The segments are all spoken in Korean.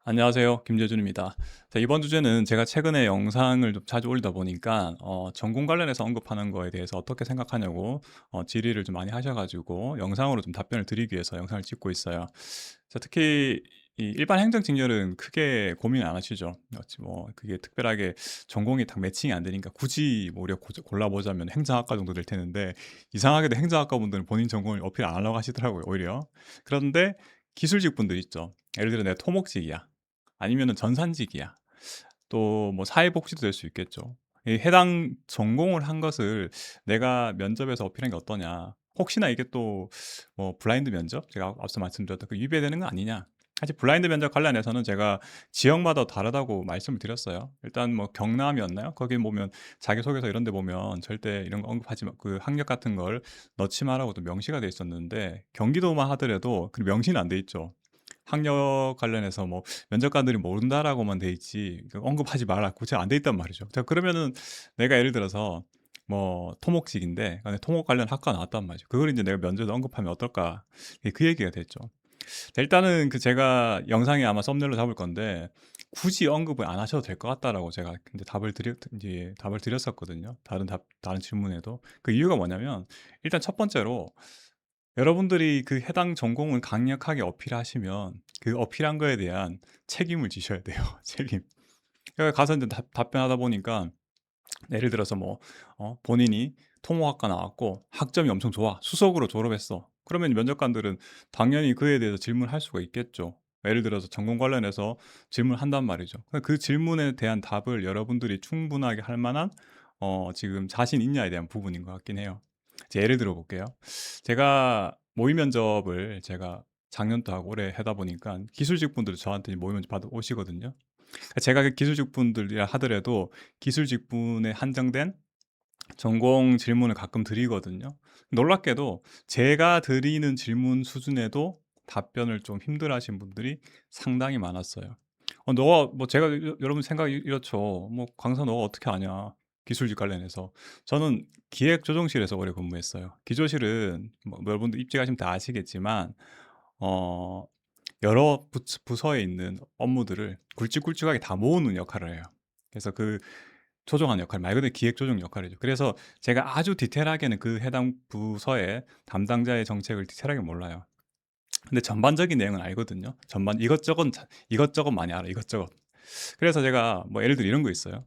안녕하세요. 김재준입니다. 자, 이번 주제는 제가 최근에 영상을 좀 자주 올리다 보니까 전공 관련해서 언급하는 거에 대해서 어떻게 생각하냐고 질의를 좀 많이 하셔가지고 영상으로 좀 답변을 드리기 위해서 영상을 찍고 있어요. 자, 특히 이 일반 행정직렬은 크게 고민 안 하시죠. 뭐 그게 특별하게 전공이 딱 매칭이 안 되니까 굳이 뭐 우리가 골라보자면 행정학과 정도 될 텐데, 이상하게도 행정학과 분들은 본인 전공을 어필 안 하려고 하시더라고요, 오히려. 그런데 기술직 분들 있죠. 예를 들어 내가 토목직이야. 아니면은 전산직이야. 또 뭐 사회복지도 될 수 있겠죠. 이 해당 전공을 한 것을 내가 면접에서 어필한 게 어떠냐. 혹시나 이게 또 뭐 블라인드 면접, 제가 앞서 말씀드렸던 그 위배되는 거 아니냐. 사실 블라인드 면접 관련해서는 제가 지역마다 다르다고 말씀을 드렸어요. 일단 뭐 경남이었나요? 거기 보면 자기소개서 이런 데 보면 절대 이런 거 언급하지 마, 그 학력 같은 걸 넣지 마라고 또 명시가 돼 있었는데, 경기도만 하더라도 그 명시는 안 돼 있죠. 학력 관련해서 뭐 면접관들이 모른다라고만 돼 있지 그 언급하지 마라 구체가 안 돼 있단 말이죠. 자, 그러면은 내가 예를 들어서 뭐 토목직인데 안에 토목 관련 학과 나왔단 말이죠. 그걸 이제 내가 면접에 언급하면 어떨까? 그 얘기가 됐죠. 자, 일단은 그 제가 영상에 아마 썸네일로 잡을 건데 굳이 언급을 안 하셔도 될 것 같다라고 제가 근데 답을 드렸었거든요. 다른 질문에도. 그 이유가 뭐냐면, 일단 첫 번째로 여러분들이 그 해당 전공을 강력하게 어필하시면 그 어필한 거에 대한 책임을 지셔야 돼요. 책임. 그러니까 가서 이제 답변하다 보니까 예를 들어서 뭐 본인이 통호학과 나왔고 학점이 엄청 좋아. 수석으로 졸업했어. 그러면 면접관들은 당연히 그에 대해서 질문할 수가 있겠죠. 예를 들어서 전공 관련해서 질문한단 말이죠. 그 질문에 대한 답을 여러분들이 충분하게 할 만한 지금 자신 있냐에 대한 부분인 것 같긴 해요. 예를 들어 볼게요. 제가 모의 면접을 제가 작년도 하고 올해 하다 보니까 기술직 분들이 저한테 모의 면접 받아 오시거든요. 제가 그 기술직 분들이라 하더라도 기술직 분에 한정된 전공 질문을 가끔 드리거든요. 놀랍게도 제가 드리는 질문 수준에도 답변을 좀 힘들어하신 분들이 상당히 많았어요. 너가 뭐 제가 여러분 생각이 이렇죠. 뭐 "강사 너가 어떻게 아냐." 기술직 관련해서. 저는 기획조정실에서 오래 근무했어요. 기조실은 뭐 여러분들 입직하시면 다 아시겠지만 어 여러 부서에 있는 업무들을 굵직굵직하게 다 모으는 역할을 해요. 그래서 그 조정하는 역할, 말 그대로 기획 조정 역할이죠. 그래서 제가 아주 디테일하게는 그 해당 부서의 담당자의 정책을 디테일하게 몰라요. 근데 전반적인 내용은 알거든요. 이것저것 많이 알아, 이것저것. 그래서 제가 뭐 예를 들어 이런 거 있어요.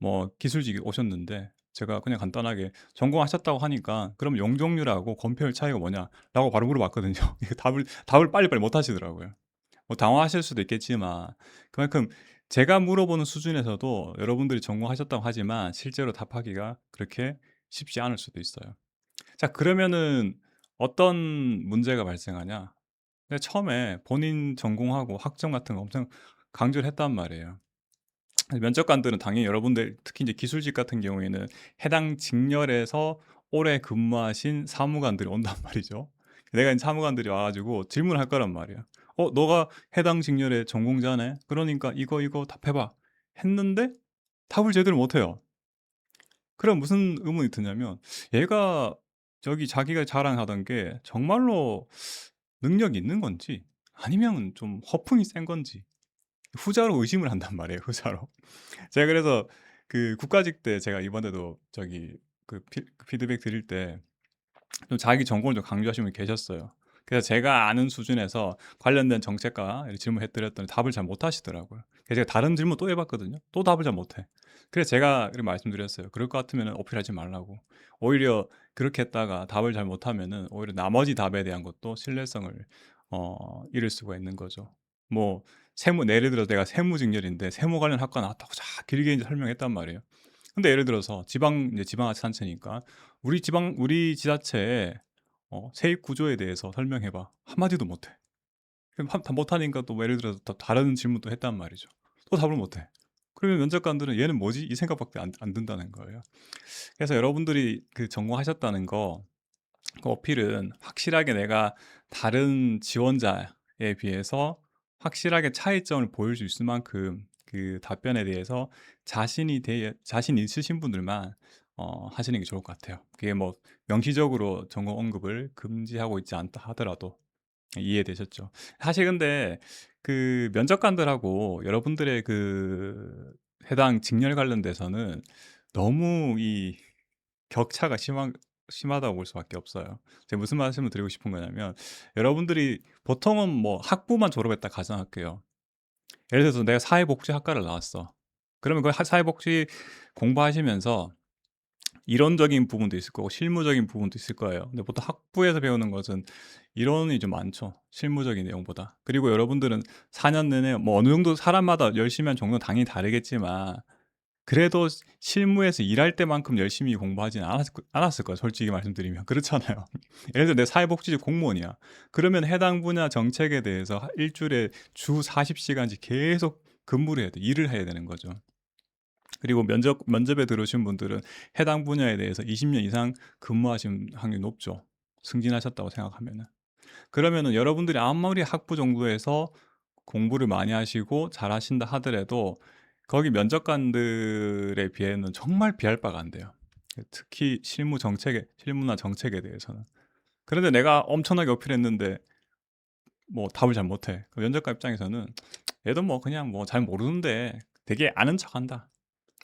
뭐 기술직이 오셨는데 제가 그냥 간단하게 전공하셨다고 하니까 "그럼 용적률하고 건폐율 차이가 뭐냐?"라고 바로 물어봤거든요. 이거 답을 빨리빨리 못 하시더라고요. 뭐 당황하실 수도 있겠지만 그만큼 제가 물어보는 수준에서도 여러분들이 전공하셨다고 하지만 실제로 답하기가 그렇게 쉽지 않을 수도 있어요. 자, 그러면은 어떤 문제가 발생하냐? 근데 처음에 본인 전공하고 학점 같은 거 엄청 강조를 했단 말이에요. 면접관들은 당연히 여러분들 특히 이제 기술직 같은 경우에는 해당 직렬에서 오래 근무하신 사무관들이 온단 말이죠. 내가 이제 사무관들이 와 가지고 질문할 거란 말이에요. 너가 해당 직렬의 전공자네. 그러니까 이거 답해 봐." 했는데 답을 제대로 못 해요. 그럼 무슨 의문이 드냐면, 얘가 저기 자기가 자랑하던 게 정말로 능력이 있는 건지 아니면 좀 허풍이 센 건지 후자로 의심을 한단 말이에요, 후자로. 제가 그래서 그 국가직 때 제가 이번에도 저기 그 피드백 드릴 때 좀 자기 전공을 좀 강조하시는 분이 계셨어요. 그래서 제가 아는 수준에서 관련된 정책과 이렇게 질문해 드렸더니 답을 잘 못 하시더라고요. 그래서 제가 다른 질문 또 해 봤거든요. 또 답을 잘 못해. 그래서 제가 이렇게 말씀드렸어요. "그럴 것 같으면은 어필하지 말라."고. 오히려 그렇게 했다가 답을 잘 못하면은 오히려 나머지 답에 대한 것도 신뢰성을 잃을 수가 있는 거죠. 뭐 예를 들어서 내가 세무직렬인데 세무 관련 학과 나왔다고 쫙 길게 이제 설명했단 말이에요. 근데 예를 들어서 지방자치단체니까 우리 지자체의 세입 구조에 대해서 설명해 봐." 한마디도 못 해. 그럼 다 못하니까 또 뭐 예를 들어서 또 다른 질문도 했단 말이죠. 또 답을 못 해. 그러면 면접관들은 '얘는 뭐지?' 이 생각밖에 안 든다는 거예요. 그래서 여러분들이 그 전공하셨다는 거, 그 어필은 확실하게 내가 다른 지원자에 비해서 확실하게 차이점을 보일 수 있을 만큼 그 답변에 대해서 자신 있으신 분들만 하시는 게 좋을 것 같아요. 그게 뭐 명시적으로 전공 언급을 금지하고 있지 않다 하더라도. 이해되셨죠? 사실 근데 그 면접관들하고 여러분들의 해당 직렬 관련돼서는 너무 이 격차가 심하다고 볼 수밖에 없어요. 제가 무슨 말씀을 드리고 싶은 거냐면, 여러분들이 보통은 뭐 학부만 졸업했다 가정할게요. 예를 들어서 내가 사회복지학과를 나왔어. 그러면 그 사회복지 공부하시면서 이론적인 부분도 있을 거고 실무적인 부분도 있을 거예요. 근데 보통 학부에서 배우는 것은 이론이 좀 많죠, 실무적인 내용보다. 그리고 여러분들은 4년 내내 뭐 어느 정도 사람마다 열심히 한 정도는 당연히 다르겠지만, 그래도 실무에서 일할 때만큼 열심히 공부하지는 않았을 거예요, 솔직히 말씀드리면. 그렇잖아요. 예를 들어 내가 사회복지 공무원이야. 그러면 해당 분야 정책에 대해서 일주일에 주 40시간씩 계속 근무를 해야 돼. 일을 해야 되는 거죠. 그리고 면접에 들어오신 분들은 해당 분야에 대해서 20년 이상 근무하신 확률이 높죠, 승진하셨다고 생각하면은. 그러면은 여러분들이 아무리 학부 정도에서 공부를 많이 하시고 잘하신다 하더라도 거기 면접관들에 비해는 정말 비할 바가 안 돼요. 특히 실무나 정책에 대해서는. 그런데 내가 엄청나게 어필했는데 뭐 답을 잘 못해. 그 면접관 입장에서는 '얘도 뭐 그냥 뭐 잘 모르는데 되게 아는 척한다.'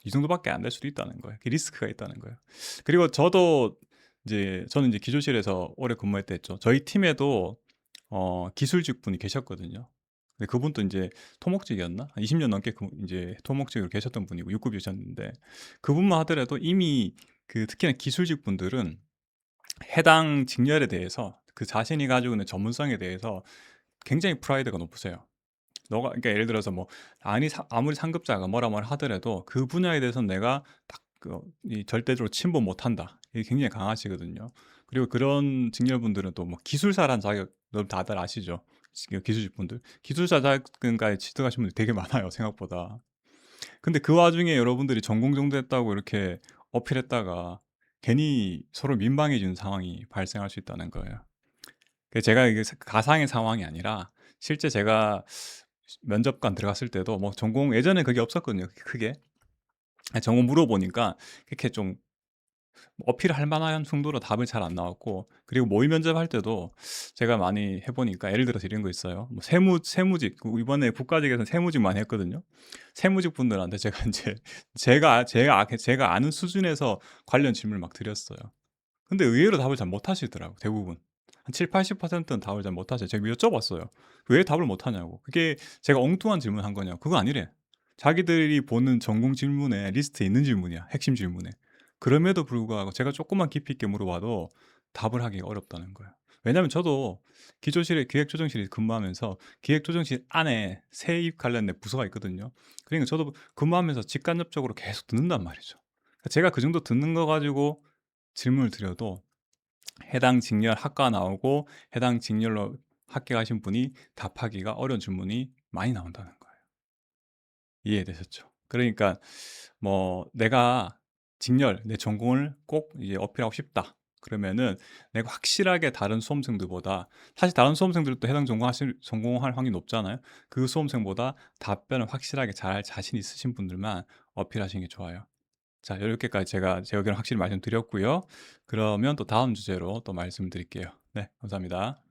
이 정도밖에 안 될 수도 있다는 거예요. 그 리스크가 있다는 거예요. 그리고 저는 이제 기조실에서 오래 근무했다 했죠. 저희 팀에도 기술직 분이 계셨거든요. 근데 그분도 인제 토목직이었나? 한 20년 넘게 인제 토목직으로 계셨던 분이고 6 급이셨는데, 그분만 하더라도 이미 특히나 기술직 분들은 해당 직렬에 대해서 그 자신이 가지고 있는 전문성에 대해서 굉장히 프라이드가 높으세요. 너가 그러니까 예를 들어서 뭐 아무리 상급자가 뭐라 하더라도 그 분야에 대해서는 내가 딱 이 절대적으로 침범 못 한다, 이게 굉장히 강하시거든요. 그리고 그런 직렬분들은 또 뭐 기술사라는 자격, 다들 아시죠? 기술직 분들. 기술사 자격증까지 취득하신 분들이 되게 많아요, 생각보다. 근데 그 와중에 여러분들이 전공 정도 했다고 이렇게 어필했다가 괜히 서로 민망해지는 상황이 발생할 수 있다는 거예요. 제가 이게 가상의 상황이 아니라 실제 제가 면접관 들어갔을 때도 뭐 전공 예전에 그게 없었거든요, 크게. 전공 물어보니까 그렇게 좀 어필할 만한 정도로 답이 잘 안 나왔고, 그리고 모의 면접할 때도 제가 많이 해 보니까 예를 들어서 이런 거 있어요. 뭐 세무직, 이번에 국가직에서는 세무직 많이 했거든요. 세무직 분들한테 제가 인제 제가 아는 수준에서 관련 질문을 막 드렸어요. 근데 의외로 답을 잘 못하시더라고요, 대부분. 한 70-80%는 답을 잘 못하세요. 제가 여쭤봤어요, 왜 답을 못하냐고. 그게 제가 엉뚱한 질문한 거냐고. 그거 아니래. 자기들이 보는 전공 질문에 리스트에 있는 질문이야, 핵심 질문에. 그럼에도 불구하고 제가 쪼끔만 깊이 있게 물어봐도 답을 하기가 어렵다는 거예요. 왜냐하면 저도 기획조정실에 근무하면서 기획조정실 안에 세입 관련된 부서가 있거든요. 그러니까 저도 근무하면서 직간접적으로 계속 듣는단 말이죠. 제가 그 정도 듣는 거 가지고 질문을 드려도 해당 직렬 학과 나오고 해당 직렬로 합격하신 분이 답하기가 어려운 질문이 많이 나온다는 거예요. 이해되셨죠? 그러니까 뭐 내가 내 전공을 꼭 이제 어필하고 싶다, 그러면은 내가 확실하게 다른 수험생들보다, 사실 다른 수험생들도 해당 전공할 확률이 높잖아요. 그 수험생보다 답변을 확실하게 잘할 자신 있으신 분들만 어필하시는 게 좋아요. 자, 요렇게까지 제가 제 의견을 확실히 말씀드렸고요. 그러면 또 다음 주제로 또 말씀드릴게요. 네, 감사합니다.